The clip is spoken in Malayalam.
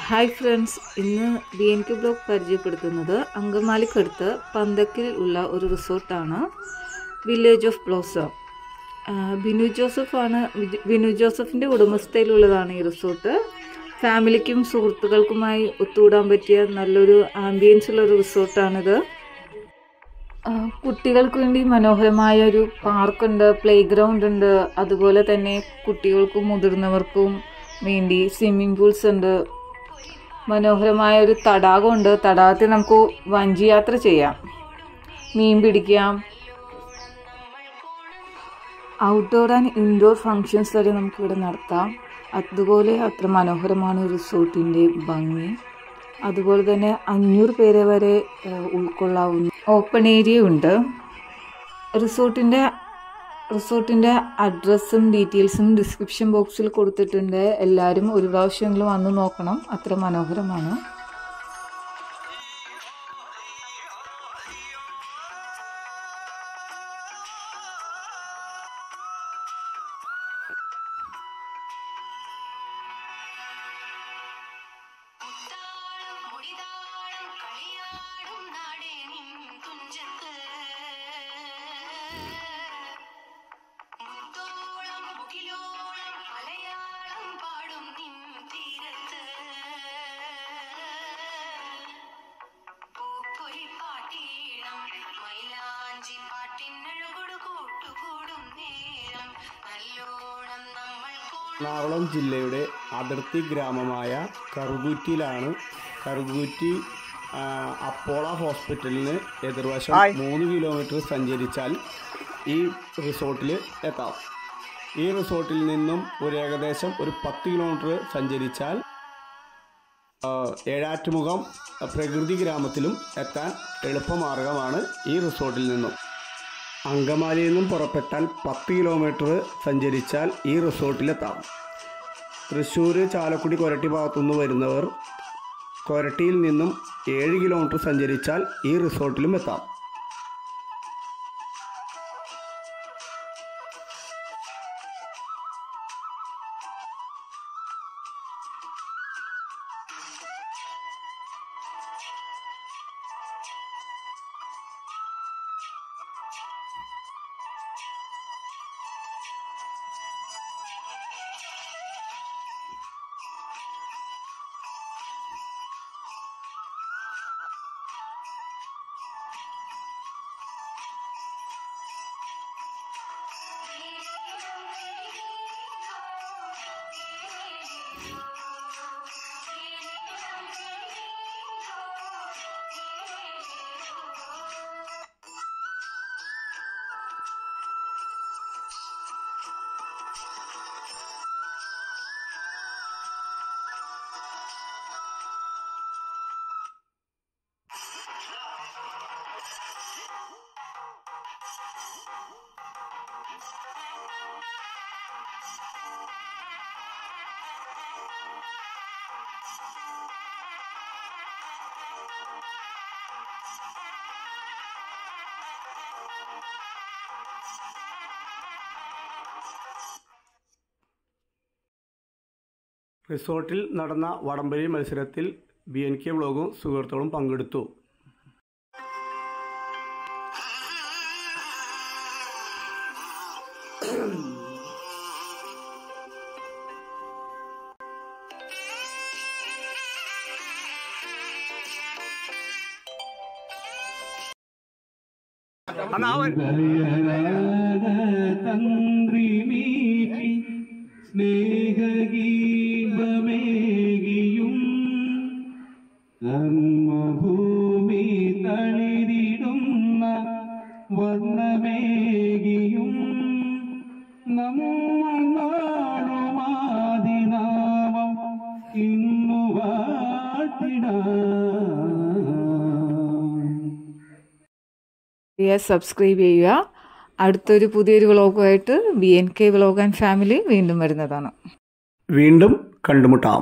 ഹായ് ഫ്രണ്ട്സ്, ഇന്ന് BNK ബ്ലോഗ് പരിചയപ്പെടുത്തുന്നത് അങ്കമാലിക്കടുത്ത് പന്തക്കിൽ ഉള്ള ഒരു റിസോർട്ടാണ്. Village of blossom. ബിനു ജോസഫിൻ്റെ ഉടമസ്ഥയിലുള്ളതാണ് ഈ റിസോർട്ട്. ഫാമിലിക്കും സുഹൃത്തുക്കൾക്കുമായി ഒത്തുകൂടാൻ പറ്റിയ നല്ലൊരു ആംബിയൻസ് ഉള്ളൊരു റിസോർട്ടാണിത്. കുട്ടികൾക്ക് വേണ്ടി മനോഹരമായ ഒരു പാർക്കുണ്ട്, പ്ലേ ഗ്രൗണ്ട് ഉണ്ട്. അതുപോലെ തന്നെ കുട്ടികൾക്കും മുതിർന്നവർക്കും വേണ്ടി സ്വിമ്മിംഗ് പൂൾസ് ഉണ്ട്. മനോഹരമായ ഒരു തടാകമുണ്ട്. തടാകത്തിൽ നമുക്ക് വഞ്ചി യാത്ര ചെയ്യാം, മീൻ പിടിക്കാം. ഔട്ട്ഡോർ ആൻഡ് ഇൻഡോർ ഫങ്ഷൻസ് വരെ നമുക്കിവിടെ നടത്താം. അതുപോലെ അത്ര മനോഹരമാണ് റിസോർട്ടിൻ്റെ ഭംഗി. അതുപോലെ തന്നെ 500 പേരെ വരെ ഉൾക്കൊള്ളാവുന്ന ഓപ്പൺ ഏരിയ ഉണ്ട്. റിസോർട്ടിൻ്റെ അഡ്രസ്സും ഡീറ്റെയിൽസും ഡിസ്ക്രിപ്ഷൻ ബോക്സിൽ കൊടുത്തിട്ടുണ്ട്. എല്ലാവരും ഒരു പ്രാവശ്യമെങ്കിലും വന്ന് നോക്കണം, അത്ര മനോഹരമാണ്. എറണാകുളം ജില്ലയുടെ അതിർത്തി ഗ്രാമമായ കറുകുറ്റിയിലാണ്. കറുകുറ്റി അപ്പോളോ ഹോസ്പിറ്റലിന് എതിർവശം 3 കിലോമീറ്റർ സഞ്ചരിച്ചാൽ ഈ റിസോർട്ടിൽ എത്താം. ഈ റിസോർട്ടിൽ നിന്നും ഏകദേശം 10 കിലോമീറ്റർ സഞ്ചരിച്ചാൽ ഏഴാറ്റുമുഖം പ്രകൃതി ഗ്രാമത്തിലും എത്താൻ എളുപ്പമാർഗമാണ് ഈ റിസോർട്ടിൽ നിന്നും. അങ്കമാലിയിൽ നിന്നും പുറപ്പെട്ടാൽ 10 കിലോമീറ്റർ സഞ്ചരിച്ചാൽ ഈ റിസോർട്ടിലെത്താം. തൃശ്ശൂർ, ചാലക്കുടി, കൊരട്ടി ഭാഗത്തുനിന്ന് വരുന്നവർ കൊരട്ടിയിൽ നിന്നും 7 കിലോമീറ്റർ സഞ്ചരിച്ചാൽ ഈ റിസോർട്ടിലും എത്താം. റിസോർട്ടിൽ നടന്ന വടംവലി മത്സരത്തിൽ BNK ബ്ലോഗും സുഹൃത്തുക്കളും പങ്കെടുത്തു. സ്നേഹഗീതമേകിയും ജന്മഭൂമി തളിരിടുന്ന വർണ്ണമേകിയും നമ്മൾ നാടുമാതിനാമം ഇന്നു വാട്ടിടാം. സബ്സ്ക്രൈബ് ചെയ്യുക. അടുത്തൊരു പുതിയൊരു വ്ളോഗുമായിട്ട് BNK വ്ളോഗ് ആൻഡ് ഫാമിലി വീണ്ടും വരുന്നതാണ്. വീണ്ടും കണ്ടുമുട്ടാം.